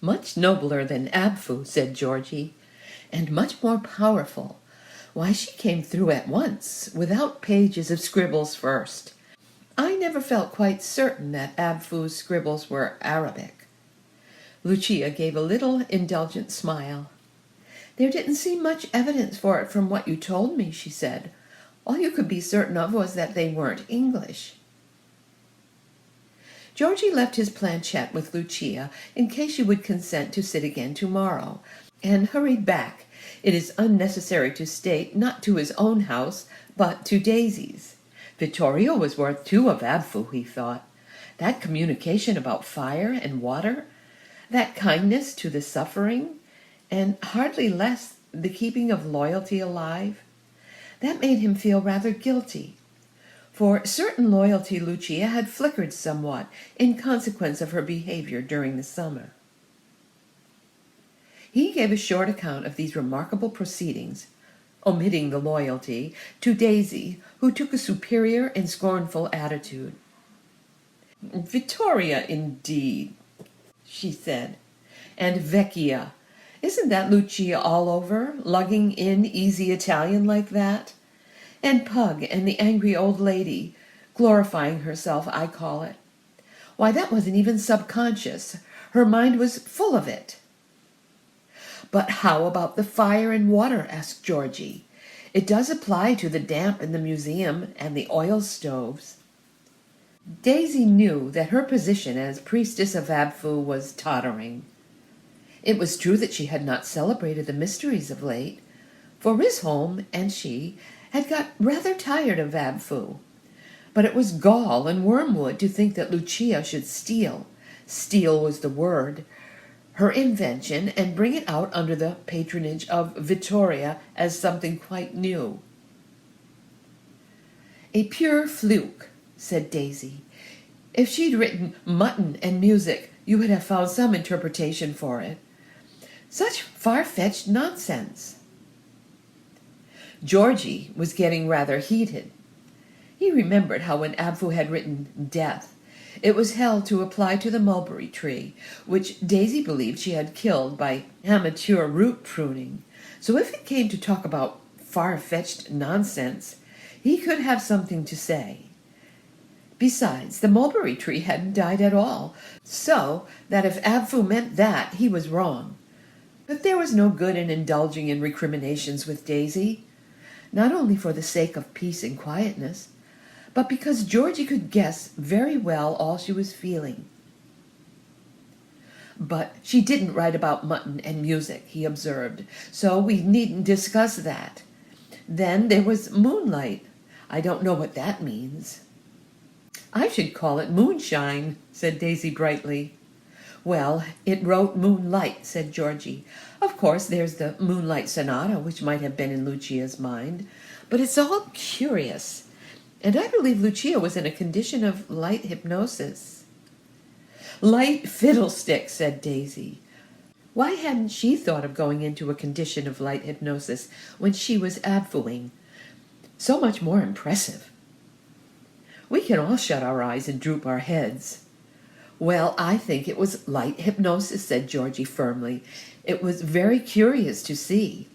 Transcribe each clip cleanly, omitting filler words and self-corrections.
"Much nobler than Abfu," said Georgie, "and much more powerful. Why, she came through at once, without pages of scribbles first. I never felt quite certain that Abfu's scribbles were Arabic." Lucia gave a little indulgent smile. "There didn't seem much evidence for it from what you told me," she said. "All you could be certain of was that they weren't English." Georgie left his planchette with Lucia in case she would consent to sit again tomorrow, and hurried back, it is unnecessary to state, not to his own house, but to Daisy's. Vittoria was worth two of Abfu, he thought. That communication about fire and water, that kindness to the suffering, and hardly less the keeping of loyalty alive, that made him feel rather guilty. For certain loyalty Lucia had flickered somewhat in consequence of her behavior during the summer. He gave a short account of these remarkable proceedings, omitting the loyalty, to Daisy, who took a superior and scornful attitude. "Vittoria, indeed," she said. "And Vecchia. Isn't that Lucia all over, lugging in easy Italian like that? And Pug and the angry old lady, glorifying herself, I call it. Why, that wasn't even subconscious. Her mind was full of it." "But how about the fire and water?" asked Georgie. "It does apply to the damp in the museum and the oil stoves." Daisy knew that her position as priestess of Abfu was tottering. It was true that she had not celebrated the mysteries of late, for Risholm and she had got rather tired of Abfu. But it was gall and wormwood to think that Lucia should steal was the word, her invention, and bring it out under the patronage of Vittoria as something quite new. "A pure fluke," said Daisy. "If she'd written mutton and music, you would have found some interpretation for it. Such far-fetched nonsense." Georgie was getting rather heated. He remembered how when Abfu had written death, it was held to apply to the mulberry tree, which Daisy believed she had killed by amateur root pruning. So if it came to talk about far-fetched nonsense, he could have something to say. Besides, the mulberry tree hadn't died at all, so that if Abfu meant that, he was wrong. But there was no good in indulging in recriminations with Daisy, not only for the sake of peace and quietness, but because Georgie could guess very well all she was feeling. "But she didn't write about mutton and music," he observed, "so we needn't discuss that. Then there was moonlight. I don't know what that means." "I should call it moonshine," said Daisy brightly. "Well, it wrote moonlight," said Georgie. "Of course, there's the Moonlight Sonata, which might have been in Lucia's mind, but it's all curious. And I believe Lucia was in a condition of light hypnosis." "Light fiddlestick," said Daisy. Why hadn't she thought of going into a condition of light hypnosis when she was Abfuing? So much more impressive. We can all shut our eyes and droop our heads. "Well, I think it was light hypnosis," said Georgie firmly. "It was very curious to see.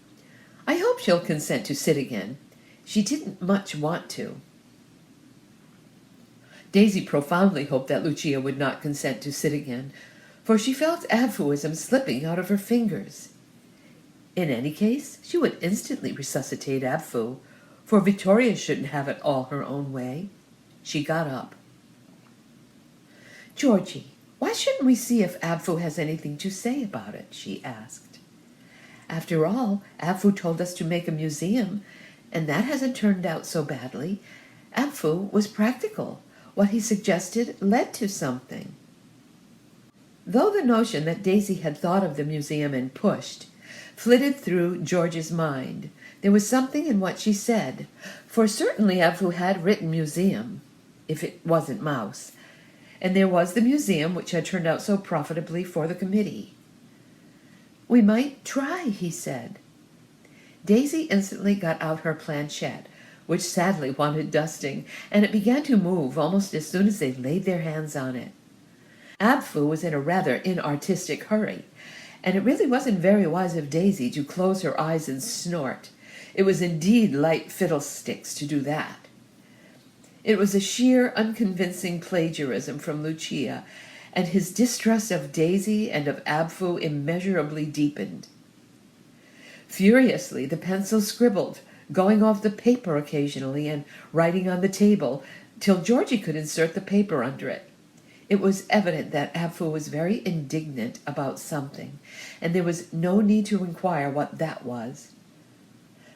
I hope she'll consent to sit again. She didn't much want to." Daisy profoundly hoped that Lucia would not consent to sit again, for she felt Abfuism slipping out of her fingers. In any case, she would instantly resuscitate Abfu, for Vittoria shouldn't have it all her own way. She got up. "Georgie, why shouldn't we see if Abfu has anything to say about it?" she asked. "After all, Abfu told us to make a museum, and that hasn't turned out so badly. Abfu was practical. What he suggested led to something." Though the notion that Daisy had thought of the museum and pushed flitted through George's mind, there was something in what she said, for certainly Abfu had written museum, if it wasn't mouse, and there was the museum which had turned out so profitably for the committee. "We might try," he said. Daisy instantly got out her planchette, which sadly wanted dusting, and it began to move almost as soon as they laid their hands on it. Abfu was in a rather inartistic hurry, and it really wasn't very wise of Daisy to close her eyes and snort. It was indeed light fiddlesticks to do that. It was a sheer, unconvincing plagiarism from Lucia, and his distrust of Daisy and of Abfu immeasurably deepened. Furiously, the pencil scribbled, going off the paper occasionally and writing on the table, till Georgie could insert the paper under it. It was evident that Abfu was very indignant about something, and there was no need to inquire what that was.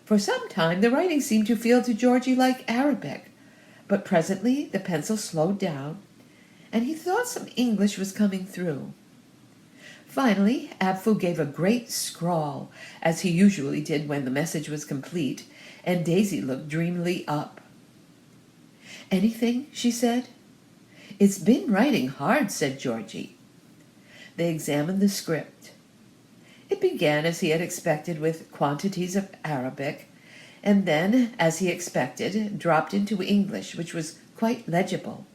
For some time the writing seemed to feel to Georgie like Arabic, but presently the pencil slowed down, and he thought some English was coming through. Finally, Abfu gave a great scrawl, as he usually did when the message was complete, and Daisy looked dreamily up. "Anything?" she said. "It's been writing hard," said Georgie. They examined the script. It began, as he had expected, with quantities of Arabic, and then, as he expected, dropped into English, which was quite legible.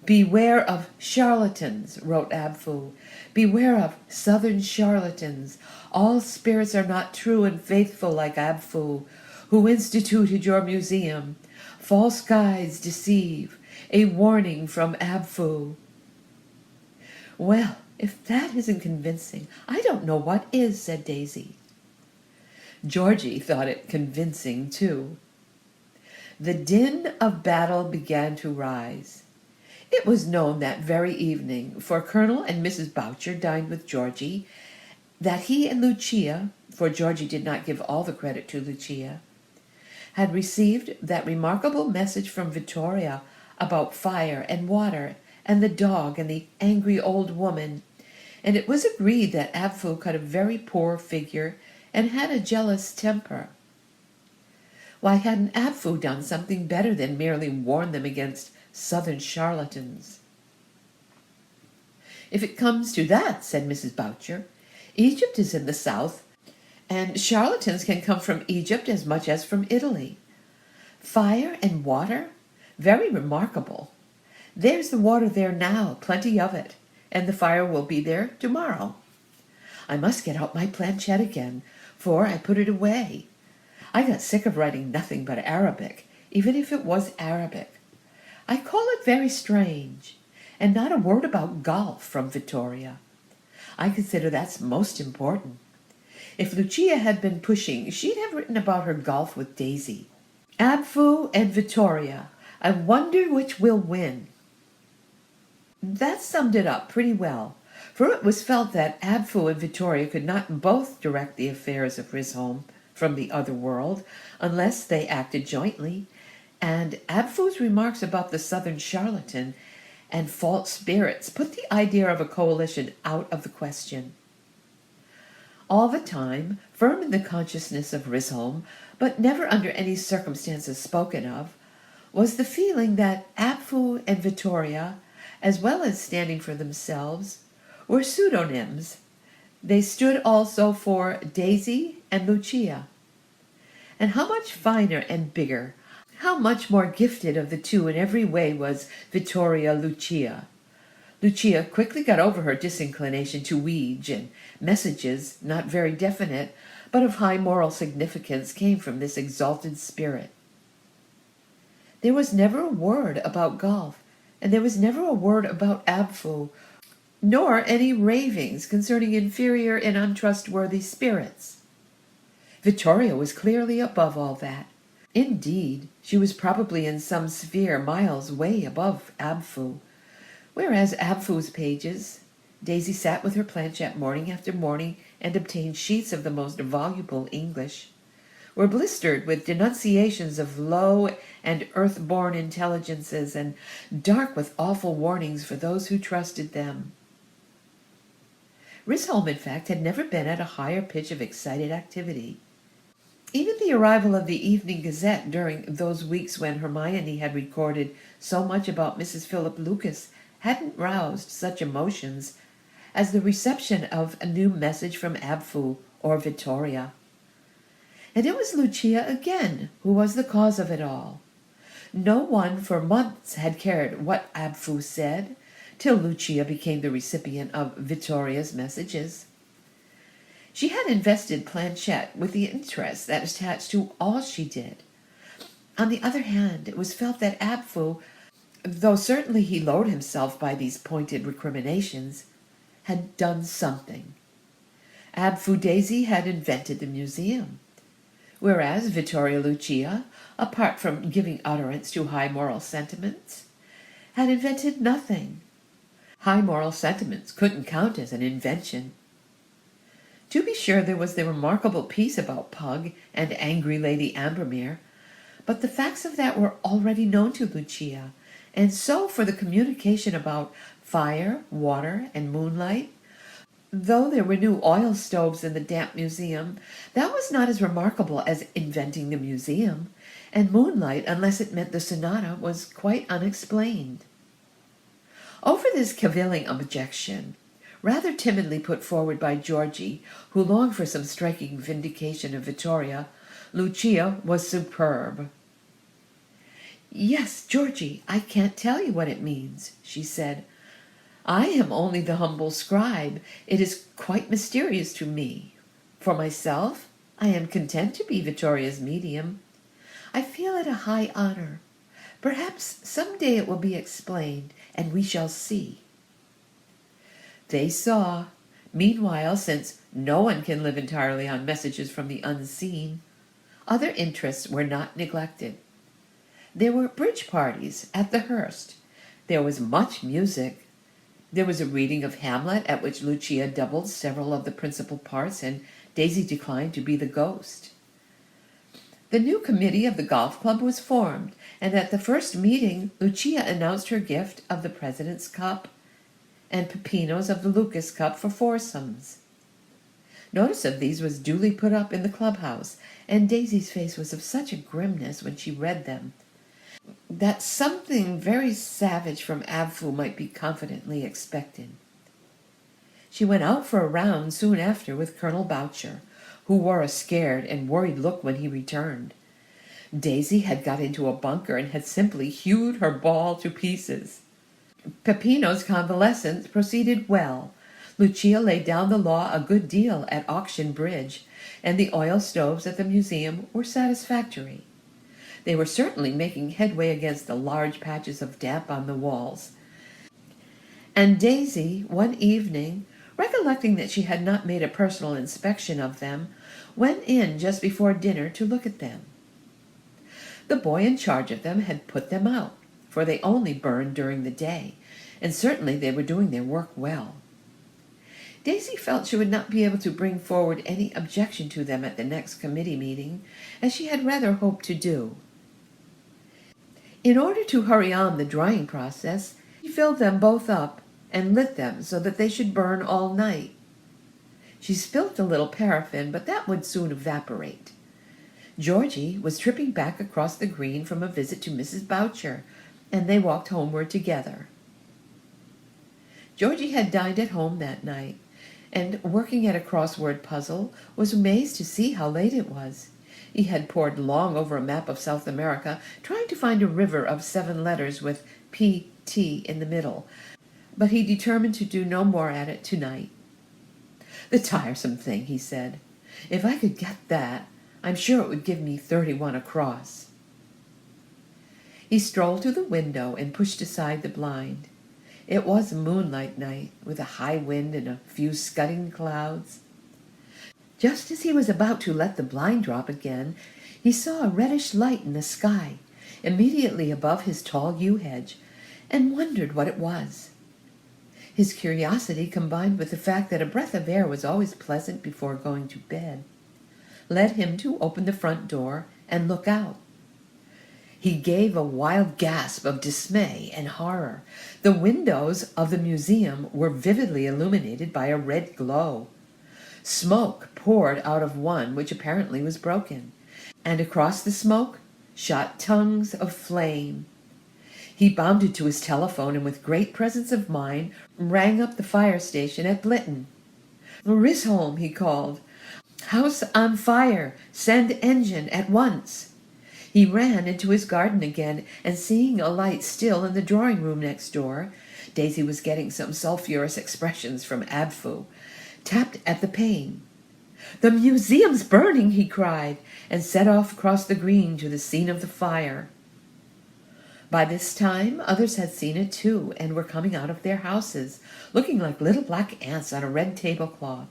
"Beware of charlatans," wrote Abfu. "Beware of southern charlatans. All spirits are not true and faithful like Abfu, who instituted your museum. False guides deceive. A warning from Abfu." "Well, if that isn't convincing, I don't know what is," said Daisy. Georgie thought it convincing, too. The din of battle began to rise. It was known that very evening, for Colonel and Mrs. Boucher dined with Georgie, that he and Lucia, for Georgie did not give all the credit to Lucia, had received that remarkable message from Vittoria about fire and water and the dog and the angry old woman, and it was agreed that Abfu cut a very poor figure and had a jealous temper. Why hadn't Abfu done something better than merely warn them against southern charlatans? "If it comes to that," said Mrs. Boucher, "Egypt is in the south, and charlatans can come from Egypt as much as from Italy. Fire and water? Very remarkable. There's the water there now, plenty of it, and the fire will be there tomorrow. I must get out my planchette again, for I put it away. I got sick of writing nothing but Arabic, even if it was Arabic. I call it very strange, and not a word about golf from Vittoria. I consider that's most important. If Lucia had been pushing, she'd have written about her golf with Daisy. Abfu and Vittoria. I wonder which will win." That summed it up pretty well, for it was felt that Abfu and Vittoria could not both direct the affairs of Risholme from the other world unless they acted jointly, and Abfu's remarks about the southern charlatan and false spirits put the idea of a coalition out of the question. All the time, firm in the consciousness of Risholme, but never under any circumstances spoken of, was the feeling that Abfu and Vittoria, as well as standing for themselves, were pseudonyms. They stood also for Daisy and Lucia. And how much finer and bigger, how much more gifted of the two in every way was Vittoria Lucia. Lucia quickly got over her disinclination to Ouija, and messages, not very definite, but of high moral significance, came from this exalted spirit. There was never a word about golf, and there was never a word about Abfu, nor any ravings concerning inferior and untrustworthy spirits. Vittoria was clearly above all that. Indeed, she was probably in some sphere miles way above Abfu, whereas Abfu's pages, Daisy sat with her planchette morning after morning and obtained sheets of the most voluble English, were blistered with denunciations of low and earth-born intelligences and dark with awful warnings for those who trusted them. Risholme, in fact, had never been at a higher pitch of excited activity. Even the arrival of the Evening Gazette during those weeks when Hermione had recorded so much about Mrs. Philip Lucas hadn't roused such emotions as the reception of a new message from Abfu or Vittoria. And it was Lucia again who was the cause of it all. No one for months had cared what Abfu said, till Lucia became the recipient of Vittoria's messages. She had invested Planchette with the interest that attached to all she did. On the other hand, it was felt that Abfu, though certainly he lowered himself by these pointed recriminations, had done something. Abfu Daisy had invented the museum, whereas Vittoria Lucia, apart from giving utterance to high moral sentiments, had invented nothing. High moral sentiments couldn't count as an invention. To be sure, there was the remarkable piece about Pug and angry Lady Ambermere, but the facts of that were already known to Lucia, and so for the communication about fire, water, and moonlight, though there were new oil stoves in the damp museum, that was not as remarkable as inventing the museum, and moonlight, unless it meant the sonata, was quite unexplained. Over this cavilling objection, rather timidly put forward by Georgie, who longed for some striking vindication of Vittoria, Lucia was superb. "Yes, Georgie, I can't tell you what it means," she said. "I am only the humble scribe. It is quite mysterious to me. For myself, I am content to be Vittoria's medium. I feel it a high honor. Perhaps some day it will be explained, and we shall see." They saw. Meanwhile, since no one can live entirely on messages from the unseen, other interests were not neglected. There were bridge parties at the Hurst. There was much music. There was a reading of Hamlet, at which Lucia doubled several of the principal parts, and Daisy declined to be the ghost. The new committee of the golf club was formed, and at the first meeting Lucia announced her gift of the President's Cup and Peppino's of the Lucas Cup for foursomes. Notice of these was duly put up in the clubhouse, and Daisy's face was of such a grimness when she read them that something very savage from Abfu might be confidently expected. She went out for a round soon after with Colonel Boucher, who wore a scared and worried look when he returned. Daisy had got into a bunker and had simply hewed her ball to pieces. Peppino's convalescence proceeded well. Lucia laid down the law a good deal at Auction Bridge, and the oil stoves at the museum were satisfactory. They were certainly making headway against the large patches of damp on the walls. And Daisy, one evening, recollecting that she had not made a personal inspection of them, went in just before dinner to look at them. The boy in charge of them had put them out, for they only burned during the day, and certainly they were doing their work well. Daisy felt she would not be able to bring forward any objection to them at the next committee meeting, as she had rather hoped to do. In order to hurry on the drying process, she filled them both up and lit them so that they should burn all night. She spilt a little paraffin, but that would soon evaporate. Georgie was tripping back across the green from a visit to Mrs. Boucher, and they walked homeward together. Georgie had dined at home that night, and, working at a crossword puzzle, was amazed to see how late it was. He had pored long over a map of South America, trying to find a river of 7 letters with P.T. in the middle, but he determined to do no more at it tonight. "The tiresome thing," he said. "If I could get that, I'm sure it would give me 31 across." He strolled to the window and pushed aside the blind. It was a moonlight night, with a high wind and a few scudding clouds. Just as he was about to let the blind drop again, he saw a reddish light in the sky, immediately above his tall yew hedge, and wondered what it was. His curiosity, combined with the fact that a breath of air was always pleasant before going to bed, led him to open the front door and look out. He gave a wild gasp of dismay and horror. The windows of the museum were vividly illuminated by a red glow. Smoke poured out of one, which apparently was broken, and across the smoke shot tongues of flame. He bounded to his telephone and with great presence of mind rang up the fire station at Blitten. "Risholm," he called. "House on fire. Send engine at once." He ran into his garden again, and seeing a light still in the drawing-room next door, Daisy was getting some sulphurous expressions from Abfu, tapped at the pane. "The museum's burning!" he cried, and set off across the green to the scene of the fire. By this time, others had seen it too, and were coming out of their houses, looking like little black ants on a red tablecloth.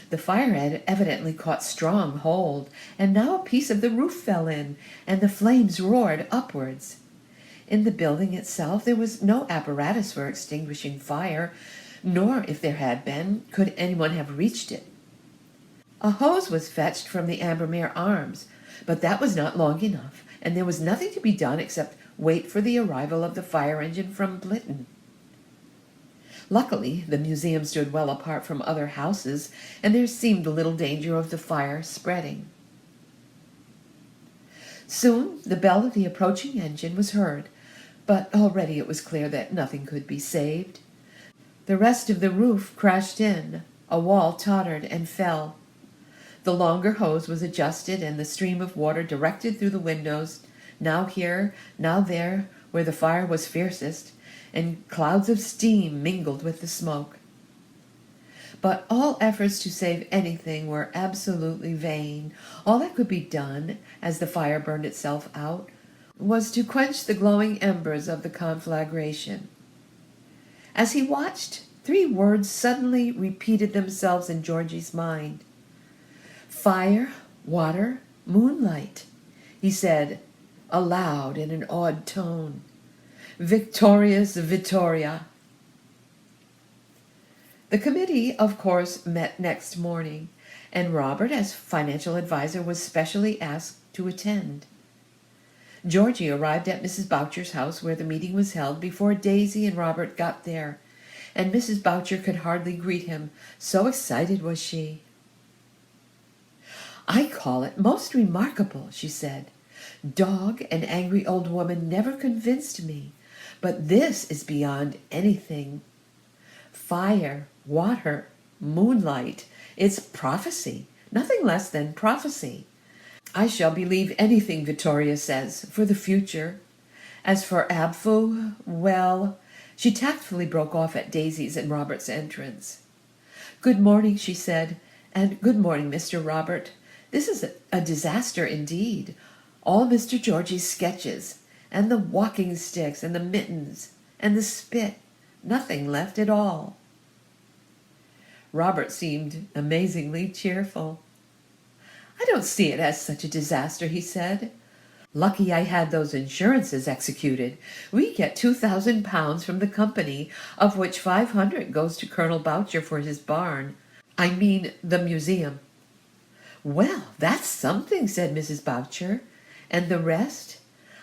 The fire had evidently caught strong hold, and now a piece of the roof fell in, and the flames roared upwards. In the building itself there was no apparatus for extinguishing fire, nor, if there had been, could anyone have reached it. A hose was fetched from the Ambermere Arms, but that was not long enough, and there was nothing to be done except wait for the arrival of the fire engine from Blitten. Luckily, the museum stood well apart from other houses, and there seemed little danger of the fire spreading. Soon the bell of the approaching engine was heard, but already it was clear that nothing could be saved. The rest of the roof crashed in, a wall tottered and fell. The longer hose was adjusted, and the stream of water directed through the windows, now here, now there, where the fire was fiercest, and clouds of steam mingled with the smoke. But all efforts to save anything were absolutely vain. All that could be done, as the fire burned itself out, was to quench the glowing embers of the conflagration. As he watched, 3 words suddenly repeated themselves in Georgie's mind. "Fire, water, moonlight," he said, aloud in an awed tone. "Victorious Vittoria." The committee, of course, met next morning, and Robert, as financial advisor, was specially asked to attend. Georgie arrived at Mrs. Boucher's house where the meeting was held before Daisy and Robert got there, and Mrs. Boucher could hardly greet him, so excited was she. "I call it most remarkable," she said. "Dog and angry old woman never convinced me, but this is beyond anything. Fire, water, moonlight, it's prophecy, nothing less than prophecy. I shall believe anything Vittoria says for the future. As for Abfu, well..." She tactfully broke off at Daisy's and Robert's entrance. "Good morning," she said, "and good morning, Mr. Robert. This is a disaster indeed. All Mr. Georgie's sketches, and the walking sticks, and the mittens, and the spit, nothing left at all." Robert seemed amazingly cheerful. "I don't see it as such a disaster," he said. "Lucky I had those insurances executed. We get £2,000 from the company, of which 500 goes to Colonel Boucher for his barn. I mean the museum." "Well, that's something," said Mrs. Boucher. "And the rest?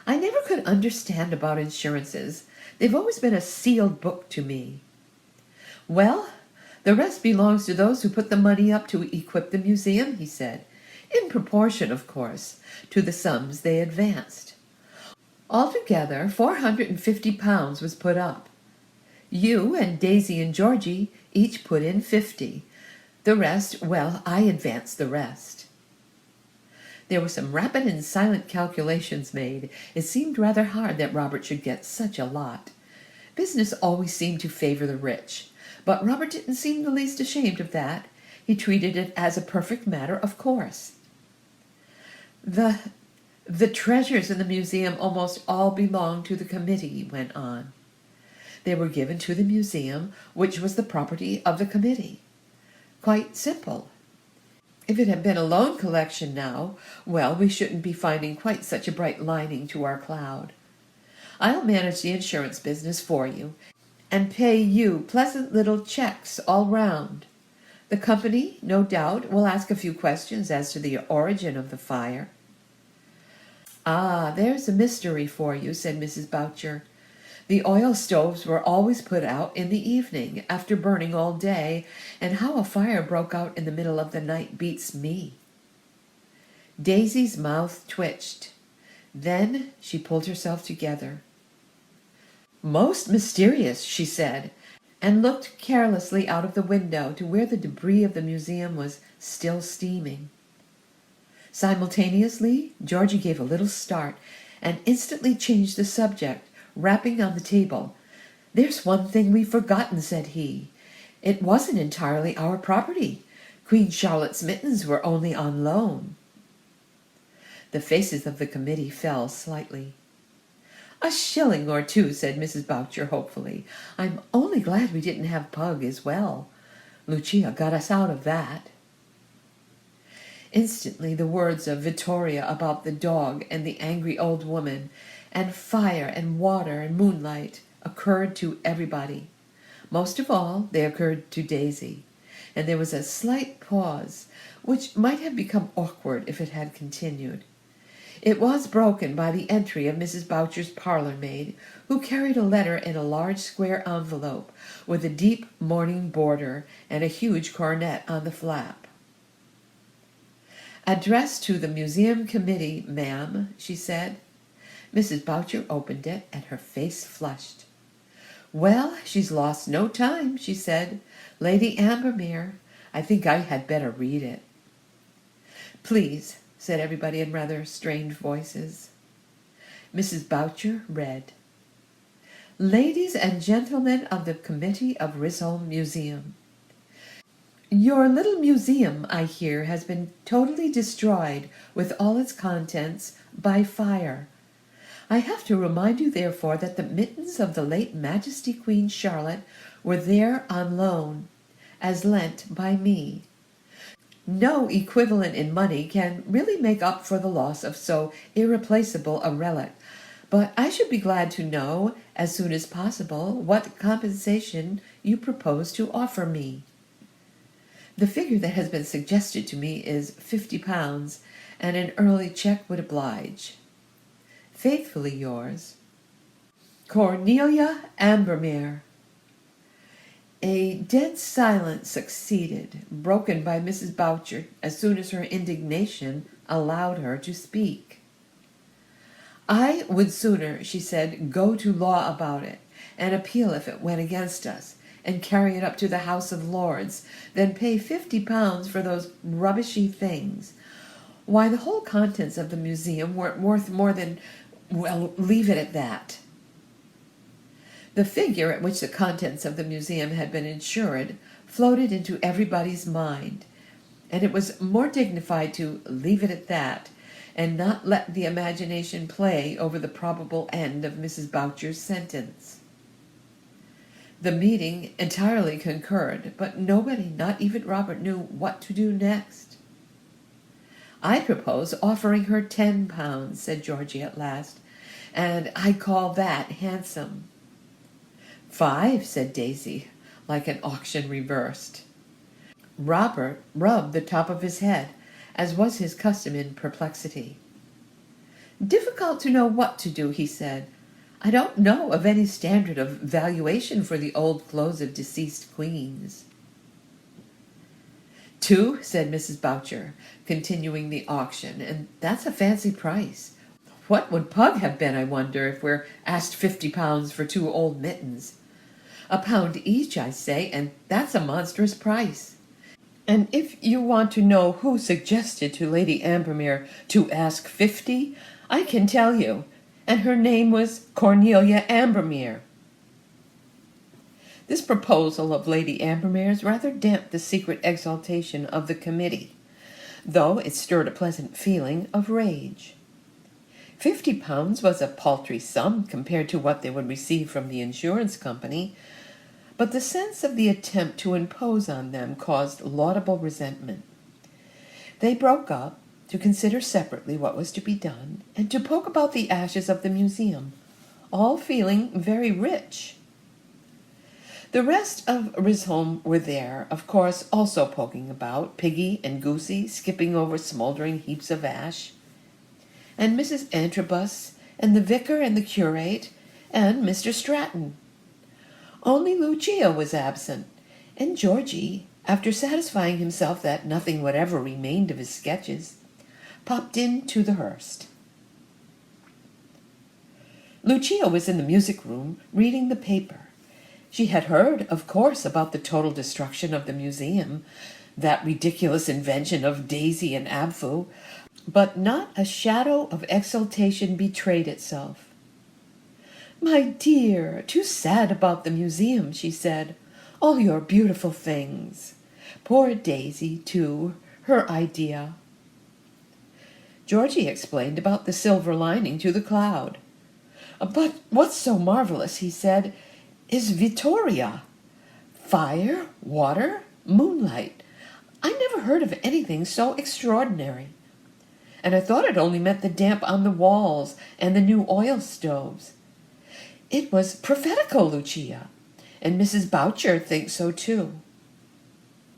I never could understand about insurances. They've always been a sealed book to me." "Well, the rest belongs to those who put the money up to equip the museum," he said, "in proportion, of course, to the sums they advanced. Altogether, £450 was put up. You and Daisy and Georgie each put in 50. The rest, well, I advanced the rest." There were some rapid and silent calculations made. It seemed rather hard that Robert should get such a lot. Business always seemed to favor the rich, but Robert didn't seem the least ashamed of that. He treated it as a perfect matter of course. The treasures in the museum almost all belonged to the committee," he went on. "They were given to the museum, which was the property of the committee. Quite simple. If it had been a loan collection now, well, we shouldn't be finding quite such a bright lining to our cloud. I'll manage the insurance business for you, and pay you pleasant little checks all round. The company, no doubt, will ask a few questions as to the origin of the fire." "Ah, there's a mystery for you," said Mrs. Boucher. "The oil stoves were always put out in the evening, after burning all day, and how a fire broke out in the middle of the night beats me." Daisy's mouth twitched. Then she pulled herself together. "Most mysterious," she said, and looked carelessly out of the window to where the debris of the museum was still steaming. Simultaneously, Georgie gave a little start and instantly changed the subject, rapping on the table. "There's one thing we've forgotten," said he. "It wasn't entirely our property. Queen Charlotte's mittens were only on loan." The faces of the committee fell slightly. "A shilling or two," said Mrs. Boucher hopefully. "I'm only glad we didn't have Pug as well. Lucia got us out of that." Instantly the words of Vittoria about the dog and the angry old woman, and fire and water and moonlight, occurred to everybody. Most of all, they occurred to Daisy, and there was a slight pause, which might have become awkward if it had continued. It was broken by the entry of Mrs. Boucher's parlour-maid, who carried a letter in a large square envelope with a deep mourning border and a huge coronet on the flap. "Addressed to the Museum Committee, ma'am," she said. Mrs. Boucher opened it, and her face flushed. "Well, she's lost no time," she said. "Lady Ambermere. I think I had better read it." "Please," said everybody in rather strange voices. Mrs. Boucher read: "Ladies and gentlemen of the Committee of Risholme Museum, your little museum, I hear, has been totally destroyed with all its contents by fire. I have to remind you, therefore, that the mittens of the late Majesty Queen Charlotte were there on loan, as lent by me. No equivalent in money can really make up for the loss of so irreplaceable a relic, but I should be glad to know, as soon as possible, what compensation you propose to offer me. The figure that has been suggested to me is £50, and an early cheque would oblige. Faithfully yours, Cornelia Ambermere." A dead silence succeeded, broken by Mrs. Boucher as soon as her indignation allowed her to speak. "I would sooner," she said, "go to law about it, and appeal if it went against us, and carry it up to the House of Lords, than pay £50 for those rubbishy things. Why, the whole contents of the museum weren't worth more than, well, leave it at that." The figure at which the contents of the museum had been insured floated into everybody's mind, and it was more dignified to leave it at that, and not let the imagination play over the probable end of Mrs. Boucher's sentence. The meeting entirely concurred, but nobody, not even Robert, knew what to do next. "I propose offering her £10, said Georgie at last, "and I call that handsome." "5, said Daisy, like an auction reversed. Robert rubbed the top of his head, as was his custom in perplexity. "Difficult to know what to do," he said. "I don't know of any standard of valuation for the old clothes of deceased queens." "2, said Mrs. Boucher, continuing the auction, "and that's a fancy price. What would Pug have been, I wonder, if we're asked £50 for 2 old mittens? £1 each, I say, and that's a monstrous price. And if you want to know who suggested to Lady Ambermere to ask 50, I can tell you, and her name was Cornelia Ambermere." This proposal of Lady Ambermere's rather damped the secret exultation of the committee, though it stirred a pleasant feeling of rage. £50 was a paltry sum compared to what they would receive from the insurance company, but the sense of the attempt to impose on them caused laudable resentment. They broke up to consider separately what was to be done, and to poke about the ashes of the museum, all feeling very rich. The rest of Risholme were there, of course, also poking about, Piggy and Goosey skipping over smoldering heaps of ash, and Mrs. Antrobus, and the vicar and the curate, and Mr. Stratton. Only Lucia was absent, and Georgie, after satisfying himself that nothing whatever remained of his sketches, popped into the Hurst. Lucia was in the music-room reading the paper. She had heard, of course, about the total destruction of the museum, that ridiculous invention of Daisy and Abfu, but not a shadow of exultation betrayed itself. My dear, too sad about the museum, she said. All your beautiful things. Poor Daisy, too, her idea. Georgie explained about the silver lining to the cloud. But what's so marvelous, he said, is Vittoria. Fire, water, moonlight. I never heard of anything so extraordinary. And I thought it only meant the damp on the walls and the new oil stoves. It was prophetical, Lucia, and Mrs. Boucher thinks so too.